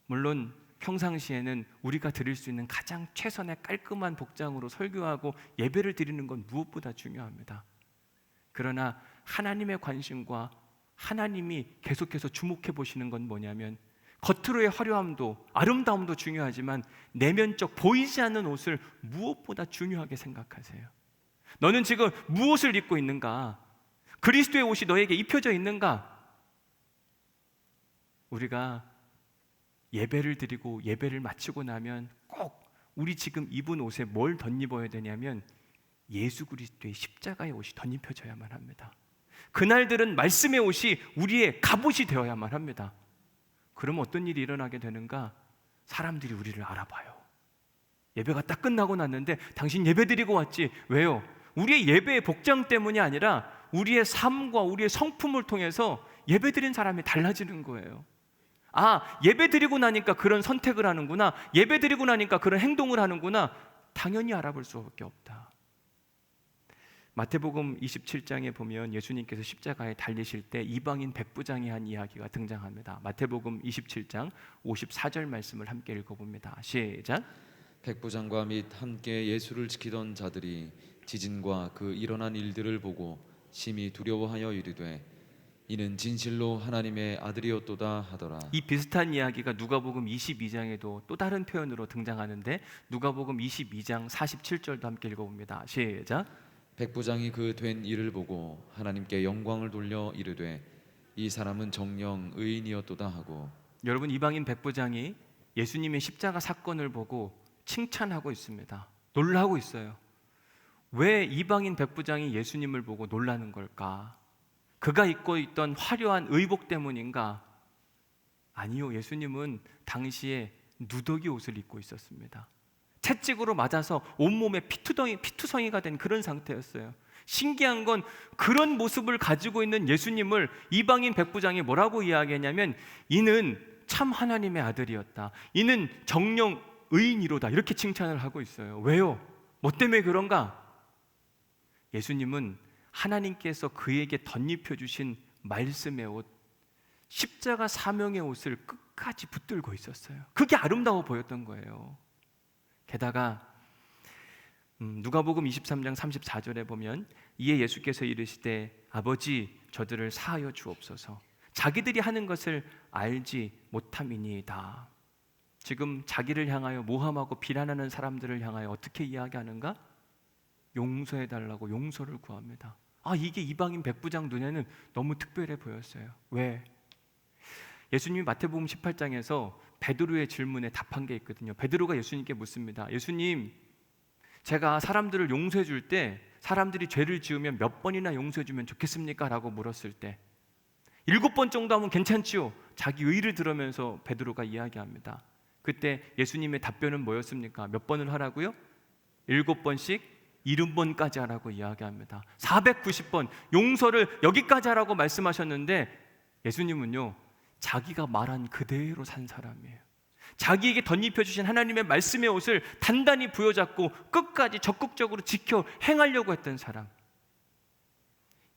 S1: 물론 평상시에는 우리가 드릴 수 있는 가장 최선의 깔끔한 복장으로 설교하고 예배를 드리는 건 무엇보다 중요합니다. 그러나 하나님의 관심과 하나님이 계속해서 주목해 보시는 건 뭐냐면, 겉으로의 화려함도 아름다움도 중요하지만 내면적 보이지 않는 옷을 무엇보다 중요하게 생각하세요. 너는 지금 무엇을 입고 있는가? 그리스도의 옷이 너에게 입혀져 있는가? 우리가 예배를 드리고 예배를 마치고 나면 꼭 우리 지금 입은 옷에 뭘 덧입어야 되냐면 예수 그리스도의 십자가의 옷이 덧입혀져야만 합니다. 그날들은 말씀의 옷이 우리의 갑옷이 되어야만 합니다. 그러면 어떤 일이 일어나게 되는가? 사람들이 우리를 알아봐요. 예배가 딱 끝나고 났는데 당신 예배 드리고 왔지? 왜요? 우리의 예배의 복장 때문이 아니라 우리의 삶과 우리의 성품을 통해서 예배 드린 사람이 달라지는 거예요. 예배 드리고 나니까 그런 선택을 하는구나, 예배 드리고 나니까 그런 행동을 하는구나, 당연히 알아볼 수밖에 없다. 마태복음 27장에 보면 예수님께서 십자가에 달리실 때 이방인 백부장이 한 이야기가 등장합니다. 마태복음 27장 54절 말씀을 함께 읽어봅니다. 시작.
S2: 백부장과 및 함께 예수를 지키던 자들이 지진과 그 일어난 일들을 보고 심히 두려워하여 이르되 이는 진실로 하나님의 아들이었도다 하더라.
S1: 이 비슷한 이야기가 누가복음 22장에도 또 다른 표현으로 등장하는데 누가복음 22장 47절도 함께 읽어봅니다. 시작.
S2: 백부장이 그 된 일을 보고 하나님께 영광을 돌려 이르되 이 사람은 정녕 의인이었도다 하고.
S1: 여러분, 이방인 백부장이 예수님의 십자가 사건을 보고 칭찬하고 있습니다. 놀라고 있어요. 왜 이방인 백부장이 예수님을 보고 놀라는 걸까? 그가 입고 있던 화려한 의복 때문인가? 아니요, 예수님은 당시에 누더기 옷을 입고 있었습니다. 채찍으로 맞아서 온몸에 피투성이가 된 그런 상태였어요. 신기한 건 그런 모습을 가지고 있는 예수님을 이방인 백부장이 뭐라고 이야기했냐면 이는 참 하나님의 아들이었다. 이는 정령 의인이로다. 이렇게 칭찬을 하고 있어요. 왜요? 뭐 때문에 그런가? 예수님은 하나님께서 그에게 덧입혀 주신 말씀의 옷, 십자가 사명의 옷을 끝까지 붙들고 있었어요. 그게 아름다워 보였던 거예요. 게다가 누가복음 23장 34절에 보면 이에 예수께서 이르시되 아버지 저들을 사하여 주옵소서. 자기들이 하는 것을 알지 못함이니이다. 지금 자기를 향하여 모함하고 비난하는 사람들을 향하여 어떻게 이야기하는가? 용서해달라고 용서를 구합니다. 이게 이방인 백부장 눈에는 너무 특별해 보였어요. 왜? 예수님이 마태복음 18장에서 베드로의 질문에 답한 게 있거든요. 베드로가 예수님께 묻습니다. 예수님, 제가 사람들을 용서해 줄 때 사람들이 죄를 지으면 몇 번이나 용서해 주면 좋겠습니까? 라고 물었을 때 7번 정도 하면 괜찮지요? 자기 의의를 들으면서 베드로가 이야기합니다. 그때 예수님의 답변은 뭐였습니까? 몇 번을 하라고요? 7번씩 70번까지 하라고 이야기합니다. 490번 용서를 여기까지 하라고 말씀하셨는데 예수님은요, 자기가 말한 그대로 산 사람이에요. 자기에게 덧입혀 주신 하나님의 말씀의 옷을 단단히 부여잡고 끝까지 적극적으로 지켜 행하려고 했던 사람.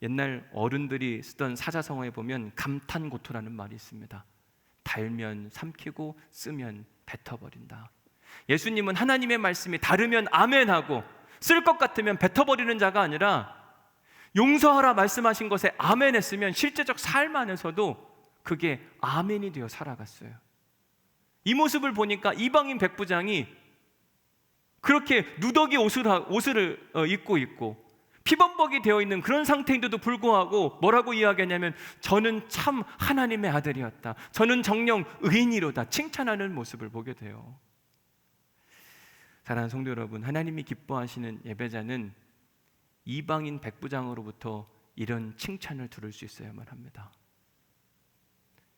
S1: 옛날 어른들이 쓰던 사자성어에 보면 감탄고토라는 말이 있습니다. 달면 삼키고 쓰면 뱉어버린다. 예수님은 하나님의 말씀이 다르면 아멘하고 쓸 것 같으면 뱉어버리는 자가 아니라 용서하라 말씀하신 것에 아멘했으면 실제적 삶 안에서도 그게 아멘이 되어 살아갔어요. 이 모습을 보니까 이방인 백부장이 그렇게 누더기 옷을 입고 있고 피범벅이 되어 있는 그런 상태인데도 불구하고 뭐라고 이야기하냐면 저는 참 하나님의 아들이었다. 저는 정녕 의인이로다. 칭찬하는 모습을 보게 돼요. 사랑하는 성도 여러분, 하나님이 기뻐하시는 예배자는 이방인 백부장으로부터 이런 칭찬을 들을 수 있어야만 합니다.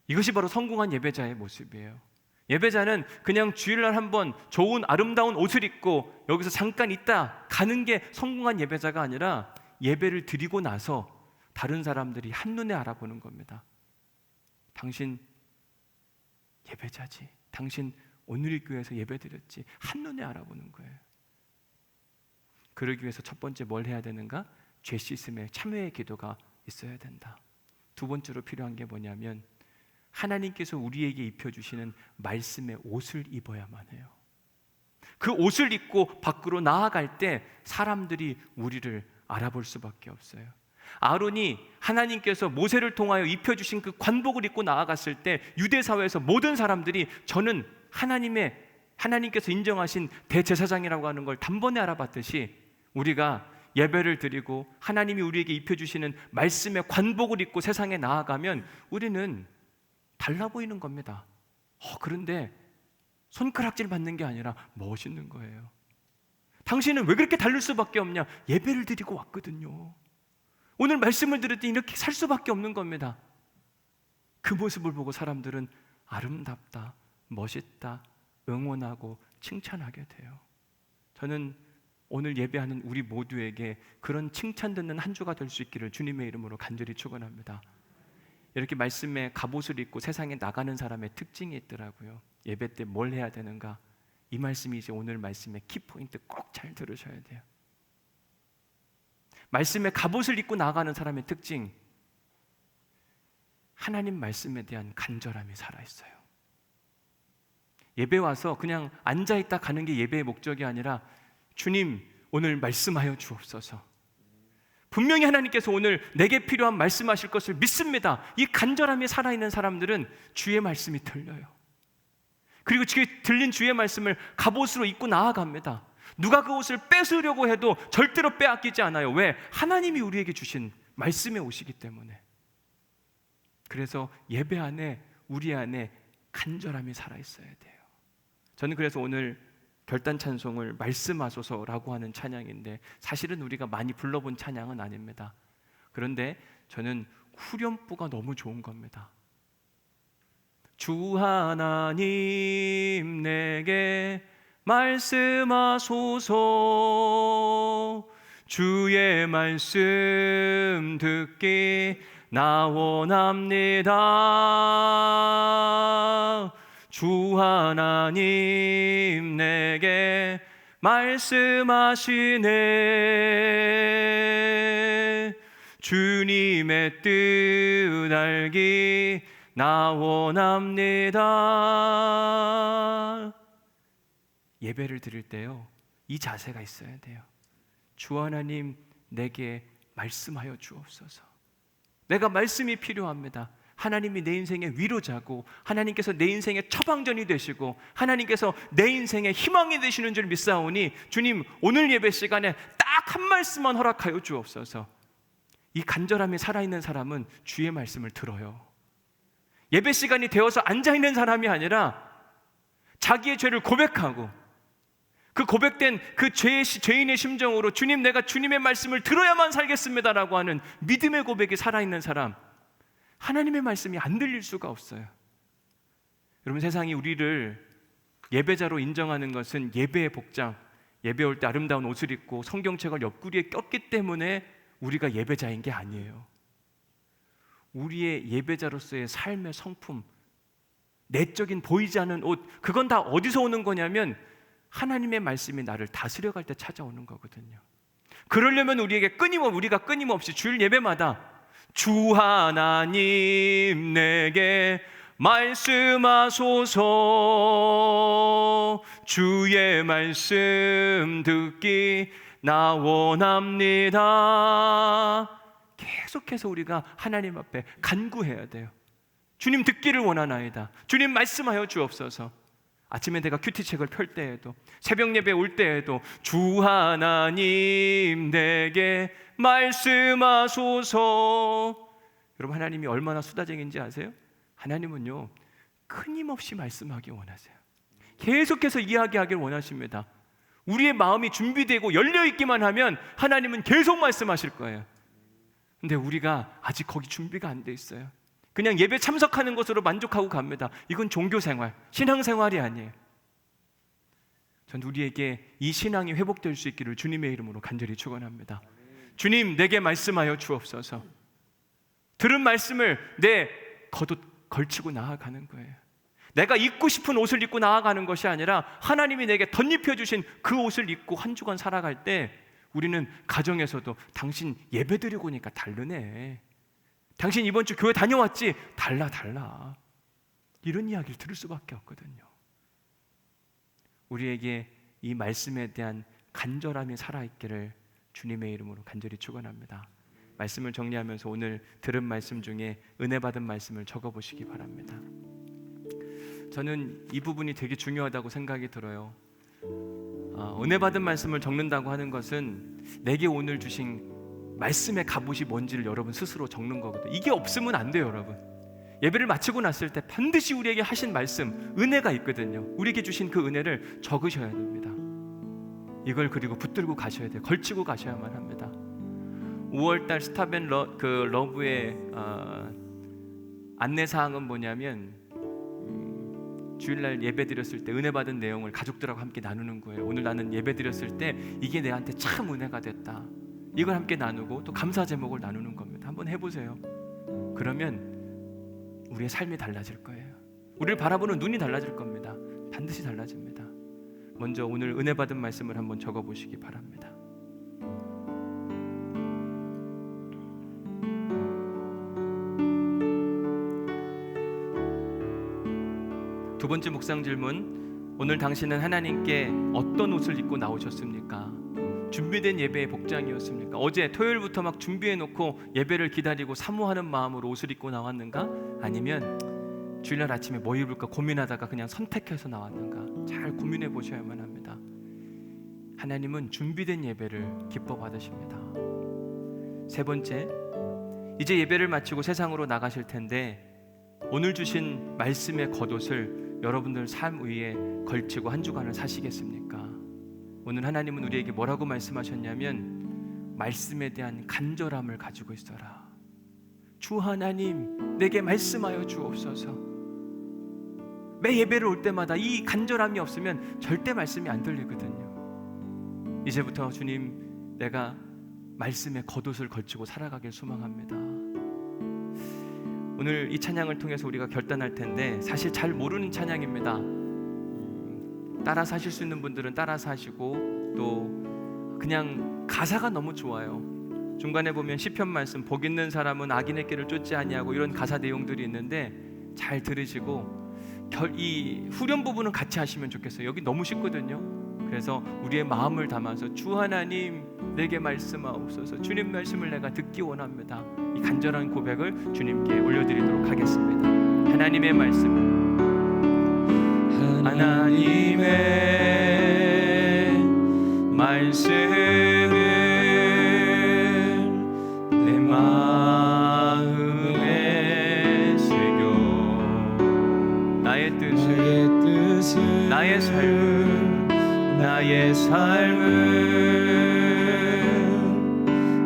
S1: 이것이 바로 성공한 예배자의 모습이에요. 예배자는 그냥 주일날 한번 좋은 아름다운 옷을 입고 여기서 잠깐 있다 가는 게 성공한 예배자가 아니라 예배를 드리고 나서 다른 사람들이 한눈에 알아보는 겁니다. 당신 예배자지. 당신 오늘 이 교회에서 예배 드렸지. 한눈에 알아보는 거예요. 그러기 위해서 첫 번째 뭘 해야 되는가? 죄 씻음에 참회의 기도가 있어야 된다. 두 번째로 필요한 게 뭐냐면 하나님께서 우리에게 입혀주시는 말씀의 옷을 입어야만 해요. 그 옷을 입고 밖으로 나아갈 때 사람들이 우리를 알아볼 수밖에 없어요. 아론이 하나님께서 모세를 통하여 입혀주신 그 관복을 입고 나아갔을 때 유대 사회에서 모든 사람들이 저는 하나님께서 인정하신 대제사장이라고 하는 걸 단번에 알아봤듯이 우리가 예배를 드리고 하나님이 우리에게 입혀주시는 말씀의 관복을 입고 세상에 나아가면 우리는 달라 보이는 겁니다. 그런데 손가락질 받는 게 아니라 멋있는 거예요. 당신은 왜 그렇게 다를 수밖에 없냐? 예배를 드리고 왔거든요. 오늘 말씀을 들을 때 이렇게 살 수밖에 없는 겁니다. 그 모습을 보고 사람들은 아름답다, 멋있다, 응원하고 칭찬하게 돼요. 저는 오늘 예배하는 우리 모두에게 그런 칭찬 듣는 한 주가 될 수 있기를 주님의 이름으로 간절히 축원합니다. 이렇게 말씀에 갑옷을 입고 세상에 나가는 사람의 특징이 있더라고요. 예배 때 뭘 해야 되는가? 이 말씀이 이제 오늘 말씀의 키포인트 꼭 잘 들으셔야 돼요. 말씀에 갑옷을 입고 나가는 사람의 특징, 하나님 말씀에 대한 간절함이 살아있어요. 예배 와서 그냥 앉아있다 가는 게 예배의 목적이 아니라 주님 오늘 말씀하여 주옵소서. 분명히 하나님께서 오늘 내게 필요한 말씀하실 것을 믿습니다. 이 간절함이 살아있는 사람들은 주의 말씀이 들려요. 그리고 들린 주의 말씀을 갑옷으로 입고 나아갑니다. 누가 그 옷을 뺏으려고 해도 절대로 빼앗기지 않아요. 왜? 하나님이 우리에게 주신 말씀의 옷이기 때문에. 그래서 예배 안에 우리 안에 간절함이 살아있어야 돼요. 저는 그래서 오늘 결단 찬송을 말씀하소서라고 하는 찬양인데 사실은 우리가 많이 불러본 찬양은 아닙니다. 그런데 저는 후렴부가 너무 좋은 겁니다. 주 하나님 내게 말씀하소서 주의 말씀 듣기 나원합니다. 주 하나님 내게 말씀하시네. 주님의 뜻 알기 나원합니다. 예배를 드릴 때요, 이 자세가 있어야 돼요. 주 하나님 내게 말씀하여 주옵소서. 내가 말씀이 필요합니다. 하나님이 내 인생의 위로자고, 하나님께서 내 인생의 처방전이 되시고, 하나님께서 내 인생의 희망이 되시는 줄 믿사오니, 주님 오늘 예배 시간에 딱 한 말씀만 허락하여 주옵소서. 이 간절함이 살아있는 사람은 주의 말씀을 들어요. 예배 시간이 되어서 앉아있는 사람이 아니라 자기의 죄를 고백하고, 그 고백된 그 죄인의 심정으로 주님, 내가 주님의 말씀을 들어야만 살겠습니다라고 하는 믿음의 고백이 살아있는 사람, 하나님의 말씀이 안 들릴 수가 없어요. 여러분, 세상이 우리를 예배자로 인정하는 것은 예배의 복장, 예배 올 때 아름다운 옷을 입고 성경책을 옆구리에 꼈기 때문에 우리가 예배자인 게 아니에요. 우리의 예배자로서의 삶의 성품, 내적인 보이지 않는 옷, 그건 다 어디서 오는 거냐면 하나님의 말씀이 나를 다스려갈 때 찾아오는 거거든요. 그러려면 우리가 끊임없이 주일 예배마다 주 하나님 내게 말씀하소서, 주의 말씀 듣기 나원합니다. 계속해서 우리가 하나님 앞에 간구해야 돼요. 주님 듣기를 원하나이다. 주님 말씀하여 주옵소서. 아침에 내가 큐티책을 펼 때에도, 새벽 예배 올 때에도 주 하나님 내게 말씀하소서. 여러분, 하나님이 얼마나 수다쟁인지 아세요? 하나님은요, 끊임없이 말씀하기 원하세요. 계속해서 이야기하길 원하십니다. 우리의 마음이 준비되고 열려있기만 하면 하나님은 계속 말씀하실 거예요. 근데 우리가 아직 거기 준비가 안 돼 있어요. 그냥 예배 참석하는 것으로 만족하고 갑니다. 이건 종교생활, 신앙생활이 아니에요. 전 우리에게 이 신앙이 회복될 수 있기를 주님의 이름으로 간절히 축원합니다. 주님, 내게 말씀하여 주옵소서. 들은 말씀을 내 겉옷 걸치고 나아가는 거예요. 내가 입고 싶은 옷을 입고 나아가는 것이 아니라 하나님이 내게 덧입혀 주신 그 옷을 입고 한 주간 살아갈 때 우리는 가정에서도 당신 예배 드리고 오니까 다르네, 당신 이번 주 교회 다녀왔지? 달라. 이런 이야기를 들을 수밖에 없거든요. 우리에게 이 말씀에 대한 간절함이 살아있기를 주님의 이름으로 간절히 축원합니다. 말씀을 정리하면서 오늘 들은 말씀 중에 은혜 받은 말씀을 적어보시기 바랍니다. 저는 이 부분이 되게 중요하다고 생각이 들어요. 은혜 받은 말씀을 적는다고 하는 것은 내게 오늘 주신 말씀의 갑옷이 뭔지를 여러분 스스로 적는 거거든요. 이게 없으면 안 돼요, 여러분. 예배를 마치고 났을 때 반드시 우리에게 하신 말씀, 은혜가 있거든요. 우리에게 주신 그 은혜를 적으셔야 됩니다. 이걸 그리고 붙들고 가셔야 돼요. 걸치고 가셔야만 합니다. 5월달 스탑앤러브의 안내사항은 뭐냐면 주일날 예배 드렸을 때 은혜 받은 내용을 가족들하고 함께 나누는 거예요. 오늘 나는 예배 드렸을 때 이게 내한테 참 은혜가 됐다, 이걸 함께 나누고 또 감사 제목을 나누는 겁니다. 한번 해보세요. 그러면 우리의 삶이 달라질 거예요. 우리를 바라보는 눈이 달라질 겁니다. 반드시 달라집니다. 먼저 오늘 은혜 받은 말씀을 한번 적어보시기 바랍니다. 두 번째 묵상 질문, 오늘 당신은 하나님께 어떤 옷을 입고 나오셨습니까? 준비된 예배의 복장이었습니까? 어제 토요일부터 막 준비해놓고 예배를 기다리고 사모하는 마음으로 옷을 입고 나왔는가? 아니면 주일날 아침에 뭐 입을까 고민하다가 그냥 선택해서 나왔는가? 잘 고민해 보셔야만 합니다. 하나님은 준비된 예배를 기뻐 받으십니다. 세 번째, 이제 예배를 마치고 세상으로 나가실 텐데 오늘 주신 말씀의 겉옷을 여러분들 삶 위에 걸치고 한 주간을 사시겠습니까? 오늘 하나님은 우리에게 뭐라고 말씀하셨냐면 말씀에 대한 간절함을 가지고 있어라. 주 하나님 내게 말씀하여 주옵소서. 매 예배를 올 때마다 이 간절함이 없으면 절대 말씀이 안 들리거든요. 이제부터 주님, 내가 말씀의 겉옷을 걸치고 살아가길 소망합니다. 오늘 이 찬양을 통해서 우리가 결단할 텐데, 사실 잘 모르는 찬양입니다. 따라서 하실 수 있는 분들은 따라서 하시고, 또 그냥 가사가 너무 좋아요. 중간에 보면 시편 말씀, 복 있는 사람은 악인의 길을 쫓지 아니하고, 이런 가사 내용들이 있는데 잘 들으시고 이 후렴 부분은 같이 하시면 좋겠어요. 여기 너무 쉽거든요. 그래서 우리의 마음을 담아서 주 하나님 내게 말씀하옵소서, 주님 말씀을 내가 듣기 원합니다. 이 간절한 고백을 주님께 올려드리도록 하겠습니다. 하나님의 말씀, 하나님의 말씀을 내 마음에 새겨 나의 뜻을 나의 삶을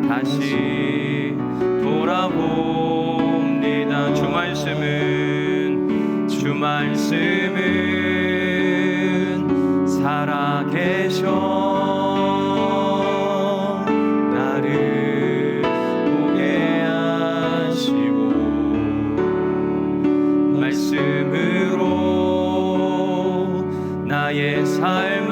S1: 다시 돌아봅니다. 주 말씀은 살아계셔 나를 보게 하시고, 말씀으로 나의 삶을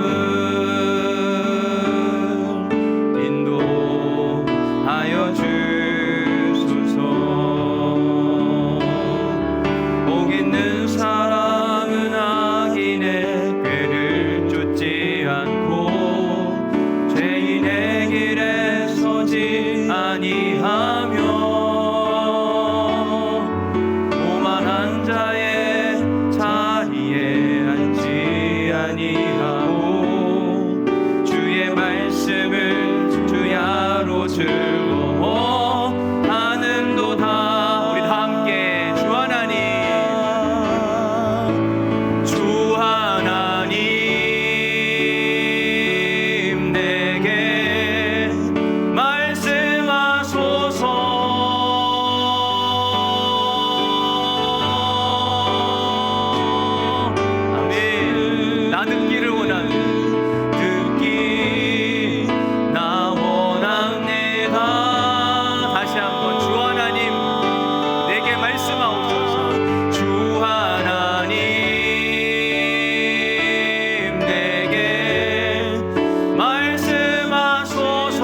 S1: 인도하여 주소서. 복 있는 사람은 악인의 꾀를 쫓지 않고, 죄인의 길에 서지 아니하며, 오만한 자의 자리에 앉지 아니하고, 주의 말씀을 주야로 즐거워하는도다. 우리 다 함께 주 하나님, 주 하나님 내게 말씀하소서. 아멘. 나 듣기를 원하는, 듣기 나 원합니다. 다시 한번, 주 하나님 내게 말씀하옵소서. 주 하나님 내게 말씀하소서.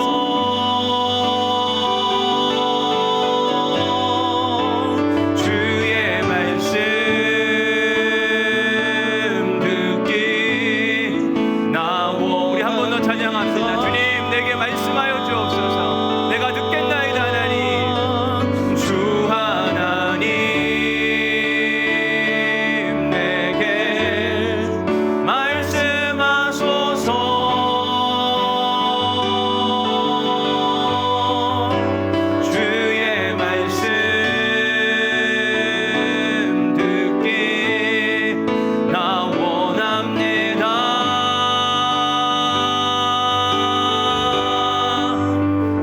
S1: 주의 말씀 듣기 나 우리 한 번 더 찬양합시다. 주님 내게 말씀하여 주옵소서. 내가 듣겠나이다. 하나님, 주 하나님 내게 말씀하소서. 주의 말씀 듣기 나 원합니다.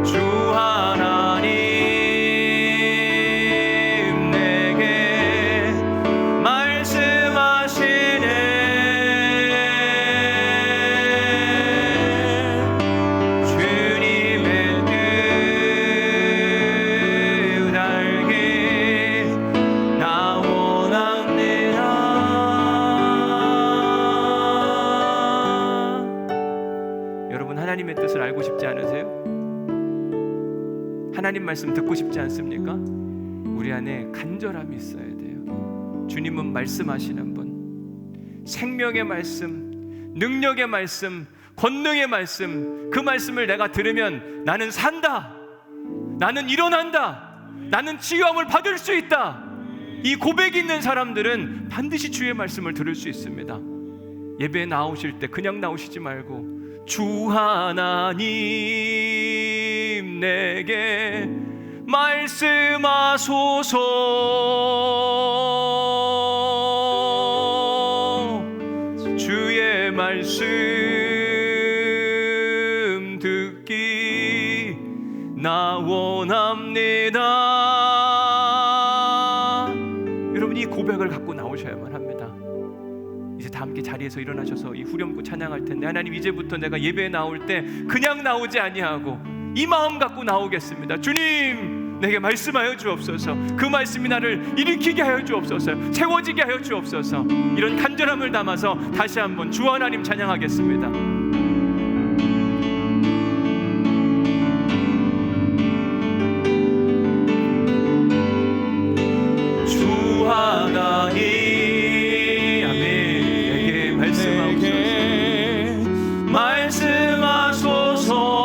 S1: 주 하나님 내게 말씀하시네. 주님의 뜻 알게 나 원합니다. 여러분, 하나님의 뜻을 알고 싶지 않으세요? 하나님 말씀 듣고 싶지 않습니까? 우리 안에 간절함이 있어야 돼요. 주님은 말씀하시는 분, 생명의 말씀, 능력의 말씀, 권능의 말씀, 그 말씀을 내가 들으면 나는 산다, 나는 일어난다, 나는 치유함을 받을 수 있다. 이 고백이 있는 사람들은 반드시 주의 말씀을 들을 수 있습니다. 예배에 나오실 때 그냥 나오시지 말고, 주 하나님 내게 말씀하소서. 주의 말씀 듣기 나 원합니다. 여러분, 이 고백을 갖고 나오셔야만 합니다. 이제 다 함께 자리에서 일어나셔서 이 후렴구 찬양할 텐데, 하나님 이제부터 내가 예배에 나올 때 그냥 나오지 아니하고 이 마음 갖고 나오겠습니다. 주님 내게 말씀하여 주옵소서. 그 말씀이 나를 일으키게 하여 주옵소서. 채워지게 하여 주옵소서. 이런 간절함을 담아서 다시 한번 주 하나님 찬양하겠습니다. 주 하나님, 아멘. 내게 말씀하소서.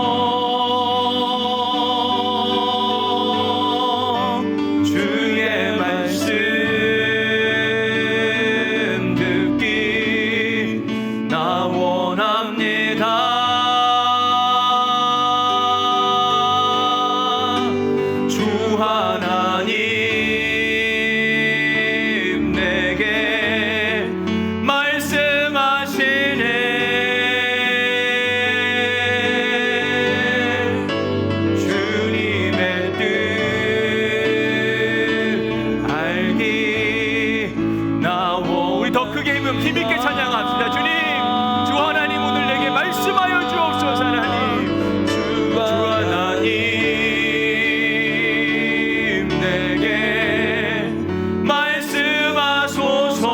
S1: 힘있게 찬양합시다. 주님, 주 하나님 오늘 내게 말씀하여 주옵소서. 하나님, 주 하나님 내게 말씀하소서.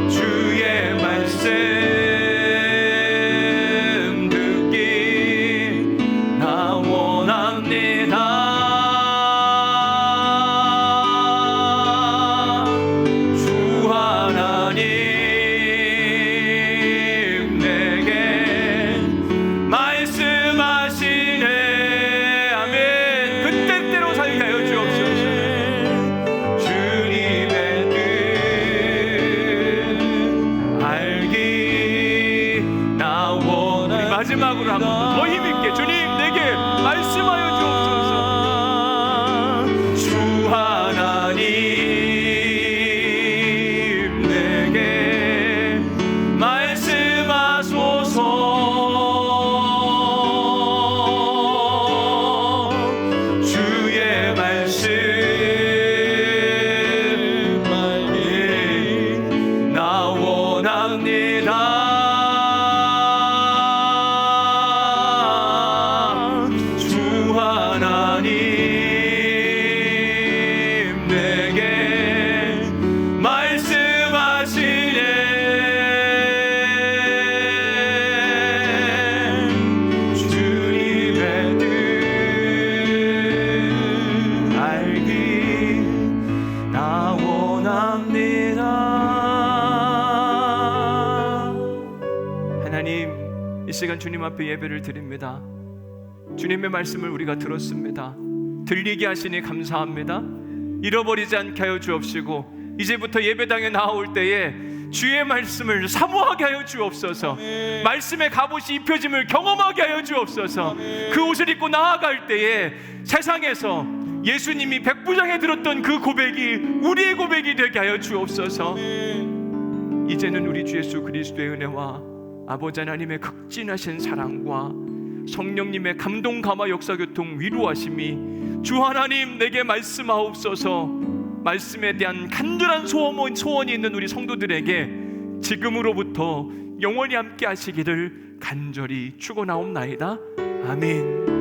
S1: 주의 말씀 듣기 나 원합니다. 마지막으로 한 번 더 힘있게 주님 내게 말씀하여 주옵소서. 주 하나님 내게 말씀하소서. 주의 말씀 나 원합니다. 하나님, 이 시간 주님 앞에 예배를 드립니다. 주님의 말씀을 우리가 들었습니다. 들리게 하시니 감사합니다. 잃어버리지 않게 하여 주옵시고 이제부터 예배당에 나올 때에 주의 말씀을 사모하게 하여 주옵소서. 말씀의 갑옷이 입혀짐을 경험하게 하여 주옵소서. 그 옷을 입고 나아갈 때에 세상에서 예수님이 백부장에 들었던 그 고백이 우리의 고백이 되게 하여 주옵소서. 이제는 우리 주 예수 그리스도의 은혜와 아버지 하나님의 극진하신 사랑과 성령님의 감동 감화 역사 교통 위로하심이 주 하나님 내게 말씀하옵소서. 말씀에 대한 간절한 소원이 있는 우리 성도들에게 지금으로부터 영원히 함께 하시기를 간절히 축원하옵나이다. 아멘.